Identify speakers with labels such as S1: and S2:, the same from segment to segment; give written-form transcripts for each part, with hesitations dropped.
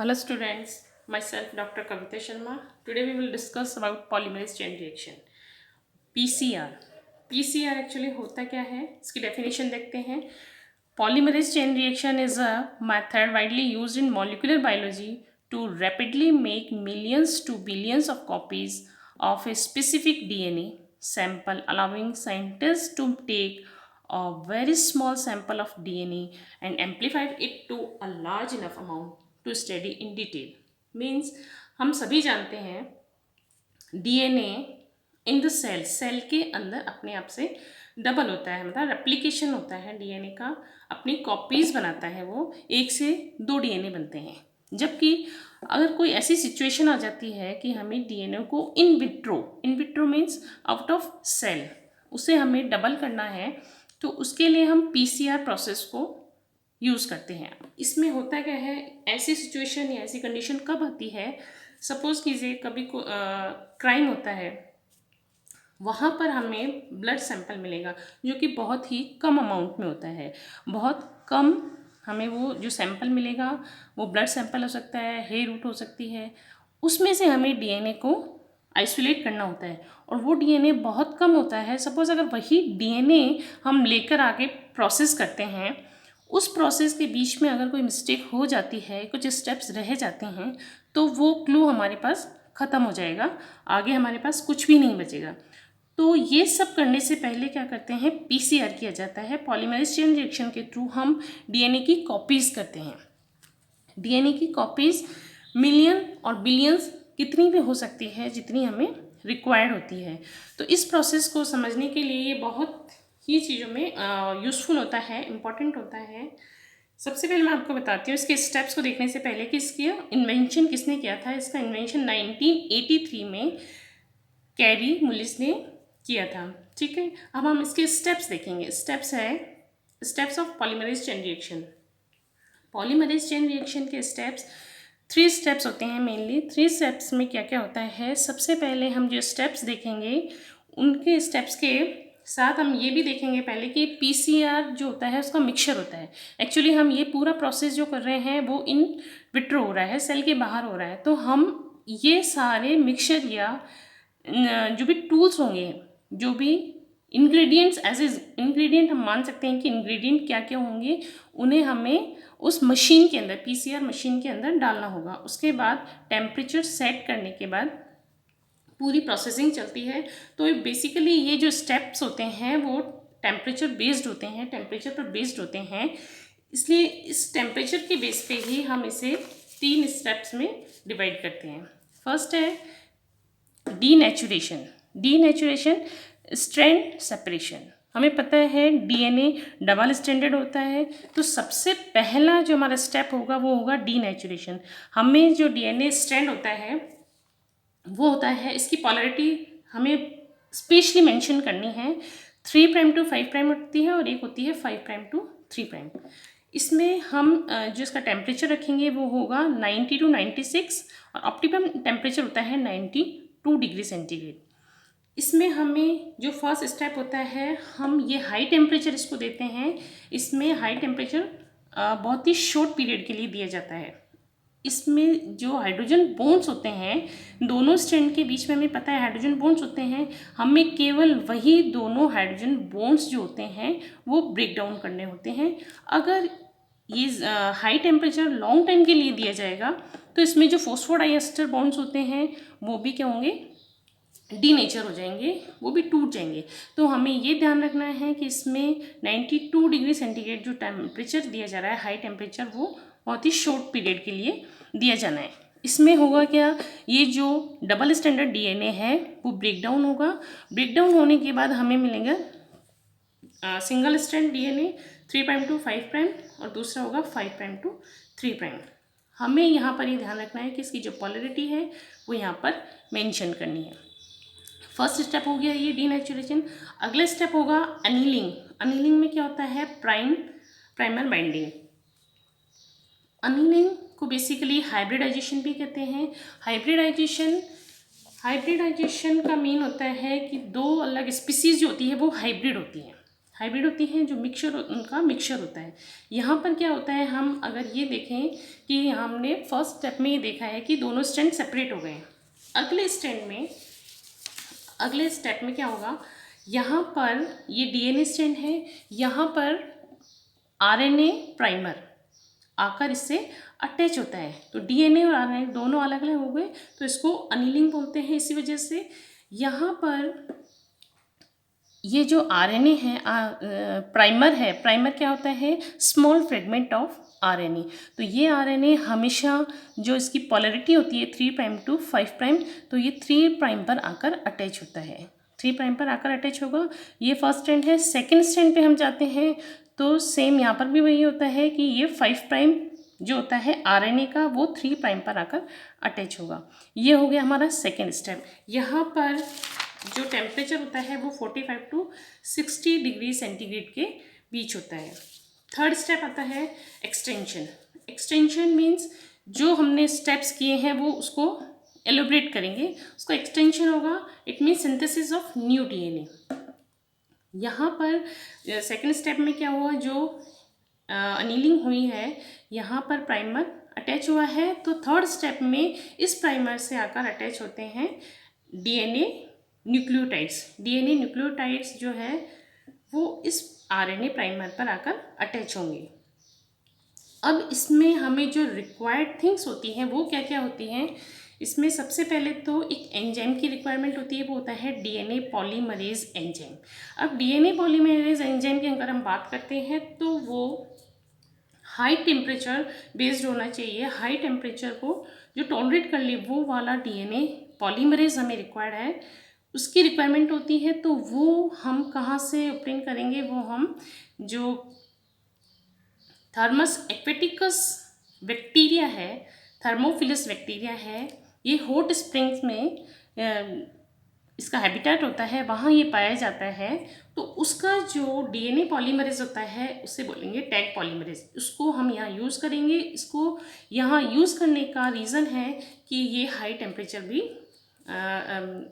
S1: Hello students, myself Dr. Kavita Sharma. Today we will discuss about polymerase chain reaction. PCR. PCR actually होता क्या है, इसकी definition देखते हैं. Polymerase chain reaction is a method widely used in molecular biology to rapidly make millions to billions of copies of a specific DNA sample, allowing scientists to take a very small sample of DNA and amplify it to a large enough amount to study in detail. Means हम सभी जानते हैं DNA in the cell के अंदर अपने आप से double होता है, मतलब रेप्लिकेशन होता है डीएनए का, अपनी कॉपीज बनाता है, वो 1 से 2 डीएनए बनते हैं. जबकि अगर कोई ऐसी सिचुएशन आ जाती है कि हमें डीएनए को in vitro means out of cell, उसे हमें डबल करना है, तो उसके लिए हम पीसीआर प्रोसेस को यूज़ करते हैं. इसमें होता क्या है, ऐसी सिचुएशन या ऐसी कंडीशन कब आती है, सपोज कीजिए कभी को क्राइम होता है, वहाँ पर हमें ब्लड सैंपल मिलेगा जो कि बहुत ही कम अमाउंट में होता है, बहुत कम हमें वो जो सैंपल मिलेगा वो ब्लड सैंपल हो सकता है, हेयर रूट हो सकती है, उसमें से हमें डीएनए को आइसोलेट करना होता है और वो डीएनए बहुत कम होता है. सपोज़ अगर वही डीएनए हम लेकर आगे प्रोसेस करते हैं, उस प्रोसेस के बीच में अगर कोई मिस्टेक हो जाती है, कुछ स्टेप्स रह जाते हैं, तो वो क्लू हमारे पास ख़त्म हो जाएगा, आगे हमारे पास कुछ भी नहीं बचेगा. तो ये सब करने से पहले क्या करते हैं, पीसीआर किया जाता है. पॉलीमरेज चेन रिएक्शन के थ्रू हम डीएनए की कॉपीज़ करते हैं. डीएनए की कॉपीज़ मिलियन और बिलियंस कितनी भी हो सकती है जितनी हमें रिक्वायर्ड होती है. तो इस प्रोसेस को समझने के लिए ये बहुत ही चीज़ों में यूज़फुल होता है, इम्पॉर्टेंट होता है. सबसे पहले मैं आपको बताती हूँ इसके स्टेप्स को देखने से पहले कि इसकी इन्वेंशन किसने किया था. इसका इन्वेंशन 1983 में कैरी मुलिस ने किया था. ठीक है, अब हम इसके स्टेप्स देखेंगे. Steps of polymerase chain reaction. Polymerase chain reaction के स्टेप्स 3 स्टेप्स होते हैं मेनली. 3 स्टेप्स में क्या क्या होता है, सबसे पहले हम जो स्टेप्स देखेंगे उनके स्टेप्स के साथ हम ये भी देखेंगे पहले कि पीसीआर जो होता है उसका मिक्सचर होता है. एक्चुअली हम ये पूरा प्रोसेस जो कर रहे हैं वो इन विट्रो हो रहा है, सेल के बाहर हो रहा है. तो हम ये सारे मिक्सचर या जो भी टूल्स होंगे, जो भी इंग्रेडिएंट्स एज इंग्रेडिएंट हम मान सकते हैं कि इंग्रेडिएंट क्या क्या होंगे, उन्हें हमें उस मशीन के अंदर, पीसीआर मशीन के अंदर डालना होगा. उसके बाद टेम्परेचर सेट करने के बाद पूरी प्रोसेसिंग चलती है. तो बेसिकली ये जो स्टेप्स होते हैं वो टेम्परेचर बेस्ड होते हैं, टेम्परेचर पर बेस्ड होते हैं. इसलिए इस टेम्परेचर के बेस पे ही हम इसे 3 स्टेप्स में डिवाइड करते हैं. फर्स्ट है डीनेचुरेशन, स्ट्रैंड सेपरेशन. हमें पता है डीएनए डबल स्ट्रैंडेड होता है, तो सबसे पहला जो हमारा स्टेप होगा वो होगा डीनेचुरेशन. हमें जो डीएनए स्ट्रैंड होता है वो होता है, इसकी पॉलरिटी हमें स्पेशली मेंशन करनी है. 3' to 5' होती है और एक होती है 5' to 3'. इसमें हम जो इसका टेम्परेचर रखेंगे वो होगा 90 to 96 और ऑप्टिमम टेम्परेचर होता है 92 डिग्री सेंटीग्रेड. इसमें हमें जो फर्स्ट स्टेप होता है, हम ये हाई टेम्परेचर इसको देते हैं. इसमें हाई टेम्परेचर बहुत ही शॉर्ट पीरियड के लिए दिया जाता है. इसमें जो हाइड्रोजन बॉन्ड्स होते हैं दोनों स्ट्रैंड के बीच में, हमें पता है हाइड्रोजन बॉन्ड्स होते हैं, हमें केवल वही दोनों हाइड्रोजन बॉन्ड्स जो होते हैं वो ब्रेक डाउन करने होते हैं. अगर ये हाई टेम्परेचर लॉन्ग टाइम के लिए दिया जाएगा तो इसमें जो फॉस्फोडाइएस्टर बॉन्ड्स होते हैं वो भी क्या होंगे, डीनेचर हो जाएंगे, वो भी टूट जाएंगे. तो हमें ये ध्यान रखना है कि इसमें 92 डिग्री सेंटीग्रेड जो टेम्परेचर दिया जा रहा है, हाई टेम्परेचर, वो बहुत ही शॉर्ट पीरियड के लिए दिया जाना है. इसमें होगा क्या, ये जो डबल स्टैंडर्ड डीएनए है वो ब्रेक डाउन होगा. ब्रेक डाउन होने के बाद हमें मिलेगा सिंगल स्ट्रैंड डीएनए 3' to 5' और दूसरा होगा 5' to 3'. हमें यहाँ पर ये ध्यान रखना है कि इसकी जो पॉलरिटी है वो यहाँ पर मेंशन करनी है. फर्स्ट स्टेप हो गया ये डीनेचुरेशन. अगला स्टेप होगा अनीलिंग. अनीलिंग में क्या होता है, प्राइमर बाइंडिंग. अनीलिंग को बेसिकली हाइब्रिडाइजेशन भी कहते हैं. हाइब्रिडाइजेशन का मीन होता है कि 2 अलग स्पीसीज जो होती है वो हाइब्रिड होती हैं. हाइब्रिड होती हैं जो मिक्सचर, उनका मिक्सचर होता है। यहाँ पर क्या होता है, हम अगर ये देखें कि हमने फर्स्ट स्टेप में ये देखा है कि दोनों स्ट्रैंड सेपरेट हो गए हैं। अगले स्टेप में क्या होगा, यहाँ पर ये डीएनए स्ट्रैंड है, यहाँ पर आरएनए प्राइमर आकर इससे अटैच होता है। तो डीएनए और आरएनए दोनों अलग अलग हो गए, तो इसको अनिलिंग बोलते हैं। इसी वजह से यहाँ पर ये जो आरएनए है, प्राइमर है, प्राइमर क्या होता है, स्मॉल फ्रेगमेंट ऑफ आरएनए। तो ये आरएनए हमेशा जो इसकी पोलैरिटी होती है 3 प्राइम टू 5 प्राइम, तो ये 3 प्राइम पर आकर अटैच होता है, 3 प्राइम पर आकर अटैच होगा। ये फर्स्ट स्ट्रैंड है। सेकेंड स्ट्रैंड पे हम जाते हैं तो सेम यहाँ पर भी वही होता है कि ये 5 प्राइम जो होता है आरएनए का, वो 3 प्राइम पर आकर अटैच होगा। ये हो गया हमारा सेकेंड स्टेप। यहाँ पर जो टेम्परेचर होता है वो 45 टू 60 डिग्री सेंटीग्रेड के बीच होता है। थर्ड स्टेप आता है एक्सटेंशन। एक्सटेंशन मीन्स जो हमने स्टेप्स किए हैं वो उसको एलोबरेट करेंगे, उसको एक्सटेंशन होगा। It means synthesis of new DNA. यहाँ पर सेकेंड स्टेप में क्या हुआ, जो अनिलिंग हुई है, यहाँ पर प्राइमर अटैच हुआ है, तो थर्ड स्टेप में इस प्राइमर से आकर अटैच होते हैं डीएनए न्यूक्लियोटाइड्स। डीएनए न्यूक्लियोटाइड्स जो है वो इस आरएनए प्राइमर पर आकर अटैच होंगे। अब इसमें हमें जो रिक्वायर्ड थिंग्स होती हैं वो क्या क्या होती हैं, इसमें सबसे पहले तो एक एंजाइम की रिक्वायरमेंट होती है, वो होता है डीएनए पॉलीमरेज एंजाइम। अब डीएनए पॉलीमरेज एंजाइम की अगर हम बात करते हैं तो वो हाई टेम्परेचर बेस्ड होना चाहिए। हाई टेम्परेचर को जो टॉलरेट कर ले वो वाला डीएनए पॉलीमरेज हमें रिक्वायर्ड है, उसकी रिक्वायरमेंट होती है। तो वो हम कहाँ से ऑब्टेन करेंगे, वो हम जो थर्मस एक्वेटिकस बैक्टीरिया है, थर्मोफिलस बैक्टीरिया है, ये हॉट स्प्रिंग्स में इसका हैबिटेट होता है, वहाँ ये पाया जाता है। तो उसका जो डीएनए पॉलीमरेज होता है उसे बोलेंगे टैग पॉलीमरेज। उसको हम यहाँ यूज़ करेंगे। इसको यहाँ यूज़ करने का रीज़न है कि ये हाई टेम्परेचर भी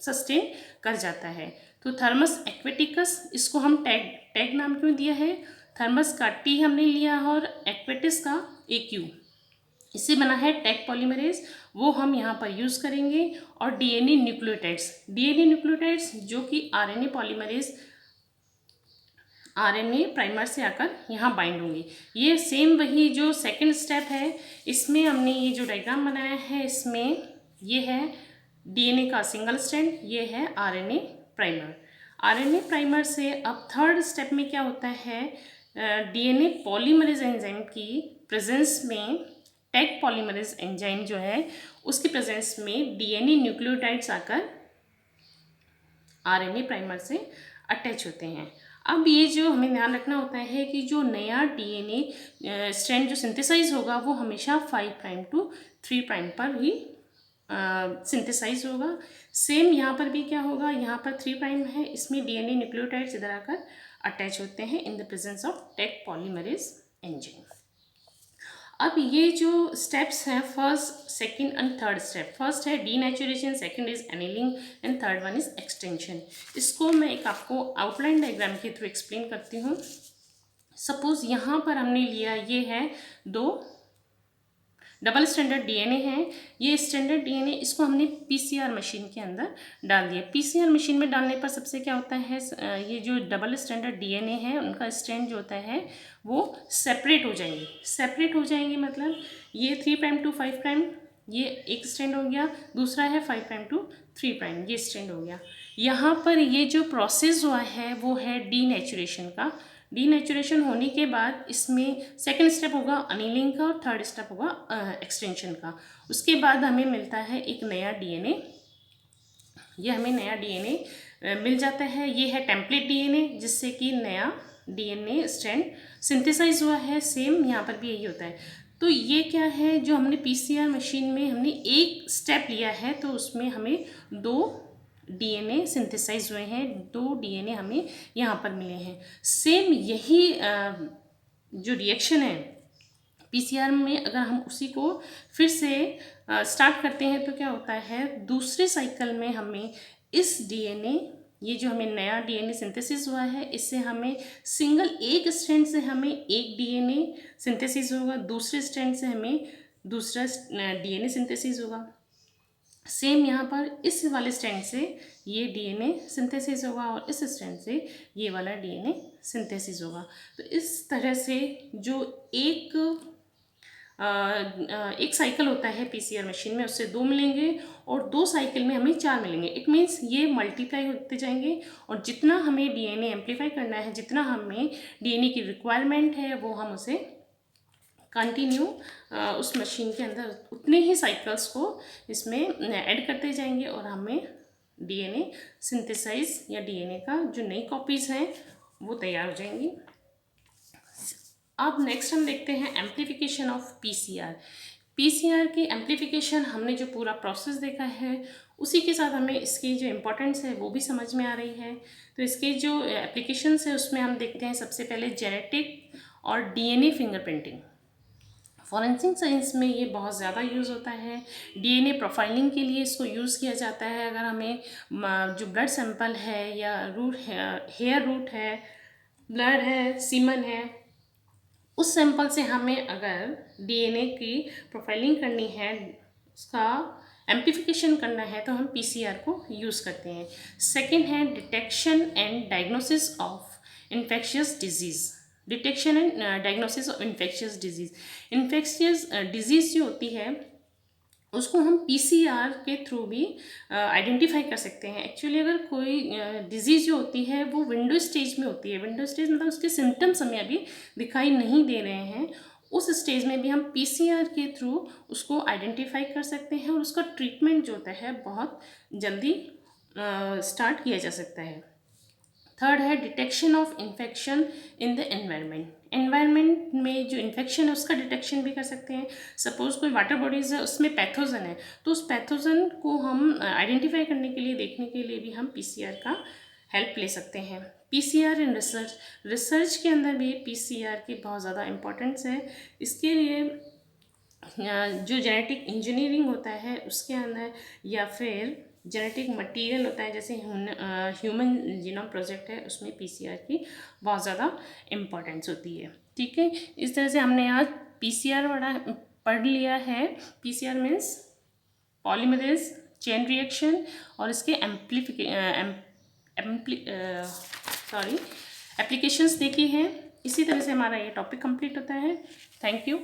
S1: सस्टेन कर जाता है। तो थर्मस एक्वेटिकस, इसको हम टैग नाम क्यों दिया है, थर्मस का टी हमने लिया और एक्वेटिस का AQ, इससे बना है टैग पॉलीमरेज, वो हम यहाँ पर यूज़ करेंगे। और डीएनए न्यूक्लियोटाइड्स जो कि आरएनए पॉलीमरेज, आरएनए प्राइमर से आकर यहाँ बाइंड होंगे। ये सेम वही जो सेकंड स्टेप है, इसमें हमने ये जो डायग्राम बनाया है, इसमें ये है डीएनए का सिंगल स्ट्रैंड, ये है आरएनए प्राइमर। आरएनए प्राइमर से अब थर्ड स्टेप में क्या होता है, डीएनए पॉलीमरेज एंजाइम की प्रेजेंस में, टैग पॉलीमरेज एंजाइम जो है उसकी प्रेजेंस में डीएनए न्यूक्लियोटाइड्स आकर आरएनए प्राइमर से अटैच होते हैं। अब ये जो हमें ध्यान रखना होता है कि जो नया डीएनए स्ट्रैंड जो सिंथेसाइज होगा वो हमेशा 5 प्राइम टू 3 प्राइम पर ही सिंथेसाइज होगा। सेम यहाँ पर भी क्या होगा, यहाँ पर 3 प्राइम है, इसमें डीएनए न्यूक्लियोटाइड्स इधर आकर अटैच होते हैं in the presence of tag polymerase enzyme. अब ये जो स्टेप्स हैं, first second and third step, first है denaturation, second is annealing and third one is extension. इसको मैं एक आपको आउटलाइन डायग्राम के थ्रू एक्सप्लेन करती हूँ। सपोज यहाँ पर हमने लिया, ये है 2 डबल स्टैंडर्ड डीएनए है। ये स्टैंडर्ड डीएनए, इसको हमने पीसीआर मशीन के अंदर डाल दिया। पीसीआर मशीन में डालने पर सबसे क्या होता है, ये जो डबल स्टैंडर्ड डीएनए है उनका स्ट्रैंड जो होता है वो सेपरेट हो जाएंगे। सेपरेट हो जाएंगे मतलब ये 3 प्राइम टू 5 प्राइम, ये एक स्ट्रैंड हो गया, दूसरा है 5 प्राइम टू 3 प्राइम, ये स्ट्रैंड हो गया। यहाँ पर ये जो प्रोसेस हुआ है वो है डीनेचुरेशन का। डीनेचुरेशन होने के बाद इसमें सेकंड स्टेप होगा अनिलिंग का और थर्ड स्टेप होगा एक्सटेंशन का। उसके बाद हमें मिलता है एक नया डीएनए। ये हमें नया डीएनए मिल जाता है। ये है टेम्पलेट डीएनए, जिससे कि नया डीएनए स्ट्रैंड सिंथेसाइज हुआ है। सेम यहाँ पर भी यही होता है। तो ये क्या है, जो हमने पीसीआर मशीन में हमने एक स्टेप लिया है, तो उसमें हमें 2 डीएनए सिंथेसाइज हुए हैं, 2 डीएनए हमें यहाँ पर मिले हैं। सेम यही जो रिएक्शन है पीसीआर में, अगर हम उसी को फिर से स्टार्ट करते हैं तो क्या होता है, दूसरे साइकिल में हमें इस डीएनए ये जो हमें नया डीएनए सिंथेसिस हुआ है, इससे हमें सिंगल एक स्ट्रैंड से हमें एक डीएनए सिंथेसिस होगा, दूसरे स्ट्रैंड से हमें दूसरा डीएनए सिंथेसिस होगा। सेम यहाँ पर इस वाले स्ट्रैंड से ये डीएनए सिंथेसिस होगा और इस स्ट्रैंड से ये वाला डीएनए सिंथेसिस होगा। तो इस तरह से जो एक साइकिल होता है पीसीआर मशीन में, उससे 2 मिलेंगे और 2 साइकिल में हमें 4 मिलेंगे। इट मीन्स ये मल्टीप्लाई होते जाएंगे और जितना हमें डीएनए एम्पलीफाई करना है, जितना हमें डीएनए की रिक्वायरमेंट है, वो हम उसे कंटिन्यू उस मशीन के अंदर उतने ही साइकिल्स को इसमें ऐड करते जाएंगे और हमें डीएनए सिंथेसाइज या डीएनए का जो नई कॉपीज़ हैं वो तैयार हो जाएंगी। अब नेक्स्ट हम देखते हैं एम्प्लीफिकेशन ऑफ पीसीआर। पीसीआर की एम्प्लीफिकेशन, हमने जो पूरा प्रोसेस देखा है उसी के साथ हमें इसकी जो इम्पोर्टेंस है वो भी समझ में आ रही है। तो इसके जो एप्लीकेशंस है उसमें हम देखते हैं सबसे पहले जेनेटिक और डीएनए फिंगरप्रिंटिंग। फॉरेंसिक साइंस में ये बहुत ज़्यादा यूज़ होता है। डीएनए प्रोफाइलिंग के लिए इसको यूज़ किया जाता है। अगर हमें जो ब्लड सैंपल है या रूट है, हेयर रूट है, ब्लड है, सीमन है, उस सैंपल से हमें अगर डीएनए की प्रोफाइलिंग करनी है, उसका एम्प्लीफिकेशन करना है, तो हम पीसीआर को यूज़ करते हैं। सेकेंड है detection and diagnosis of infectious disease. Detection and diagnosis of infectious disease. Infectious disease जो होती है उसको हम पीसीआर के थ्रू भी आइडेंटिफाई कर सकते हैं। एक्चुअली अगर कोई डिजीज़ जो होती है वो विंडो स्टेज में होती है, विंडो स्टेज मतलब उसके सिम्टम्स हमें अभी दिखाई नहीं दे रहे हैं, उस स्टेज में भी हम पीसीआर के थ्रू उसको आइडेंटिफाई कर सकते हैं और उसका ट्रीटमेंट जो होता है बहुत जल्दी स्टार्ट किया जा सकता है। थर्ड है detection of infection in the environment. Environment में जो इन्फेक्शन है उसका डिटेक्शन भी कर सकते हैं। सपोज़ कोई वाटर बॉडीज़ है, उसमें पैथोजन है, तो उस पैथोजन को हम आइडेंटिफाई करने के लिए, देखने के लिए भी हम पीसीआर का हेल्प ले सकते हैं। PCR in research. रिसर्च के अंदर भी पीसीआर की बहुत ज़्यादा इम्पोर्टेंस है। इसके लिए जो जेनेटिक इंजीनियरिंग होता है उसके अंदर, या फिर जेनेटिक मटेरियल होता है जैसे ह्यूमन जीनोम प्रोजेक्ट है, उसमें पीसीआर की बहुत ज़्यादा इम्पोर्टेंस होती है। ठीक है, इस तरह से हमने आज पीसीआर पढ़ लिया है। PCR means polymerase chain reaction और इसके एप्लीकेशंस देखी हैं। इसी तरह से हमारा ये टॉपिक कंप्लीट होता है। Thank you.